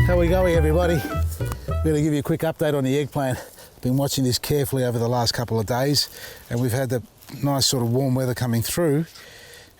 How we going, everybody? We're going to give you a quick update on the eggplant. Been watching this carefully over the last couple of days, and we've had the nice sort of warm weather coming through,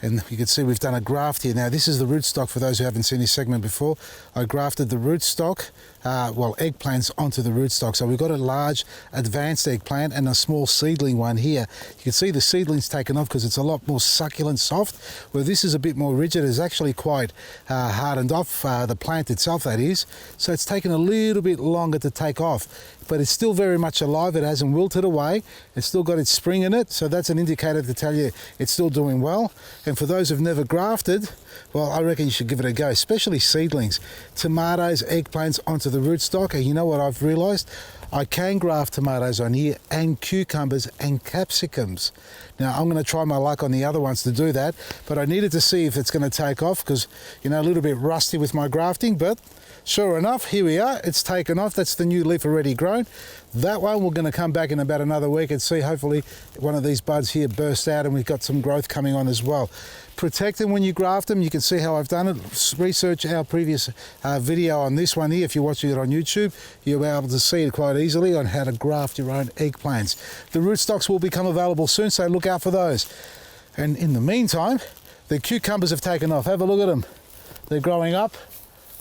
and you can see we've done a graft here. Now this is the rootstock. For those who haven't seen this segment before, I grafted the rootstock, eggplants onto the rootstock. So we've got a large advanced eggplant and a small seedling one here. You can see the seedling's taken off because it's a lot more succulent, soft, where this is a bit more rigid. It's actually quite hardened off, the plant itself that is. So it's taken a little bit longer to take off, but it's still very much alive. It hasn't wilted away. It's still got its spring in it. So that's an indicator to tell you it's still doing well. And for those who've never grafted, well, I reckon you should give it a go, especially seedlings. Tomatoes, eggplants onto the rootstock. And you know what I've realized? I can graft tomatoes on here and cucumbers and capsicums. Now I'm going to try my luck on the other ones to do that, but I needed to see if it's going to take off because, you know, a little bit rusty with my grafting, but sure enough, here we are. It's taken off. That's the new leaf already grown. That one we're going to come back in about another week and see hopefully one of these buds here burst out and we've got some growth coming on as well. Protect them when you graft them. You can see how I've done it. Research our previous video on this one here. If you're watching it on YouTube, you'll be able to see it quite easily on how to graft your own eggplants. The rootstocks will become available soon, so look out for those. And in the meantime, the cucumbers have taken off. Have a look at them. They're growing up.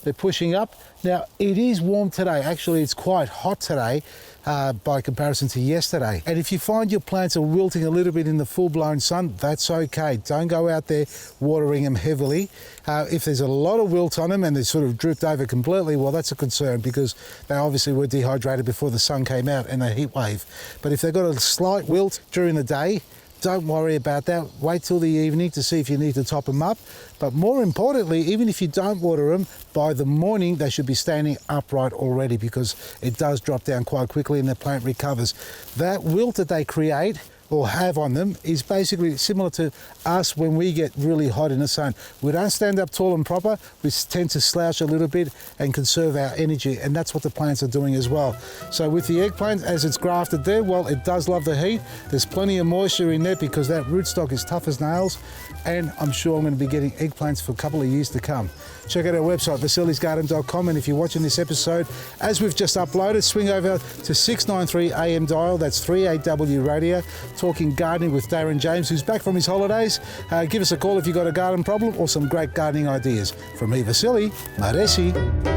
They're pushing up. Now, it is warm today. Actually, it's quite hot today by comparison to yesterday. And if you find your plants are wilting a little bit in the full-blown sun, that's okay. Don't go out there watering them heavily. If there's a lot of wilt on them and they're sort of drooped over completely, well, that's a concern because they obviously were dehydrated before the sun came out and the heat wave. But if they've got a slight wilt during the day, don't worry about that. Wait till the evening to see if you need to top them up. But more importantly, even if you don't water them, by the morning they should be standing upright already because it does drop down quite quickly and the plant recovers. That wilt that they create or have on them is basically similar to us when we get really hot in the sun. We don't stand up tall and proper, we tend to slouch a little bit and conserve our energy, and that's what the plants are doing as well. So with the eggplant, as it's grafted there, well, it does love the heat. There's plenty of moisture in there because that rootstock is tough as nails, and I'm sure I'm going to be getting eggplants for a couple of years to come. Check out our website, vasilisgarden.com, and if you're watching this episode, as we've just uploaded, swing over to 693 AM dial, that's 3AW radio, talking gardening with Darren James, who's back from his holidays. Give us a call if you've got a garden problem or some great gardening ideas. From me, Vasili, Maresi.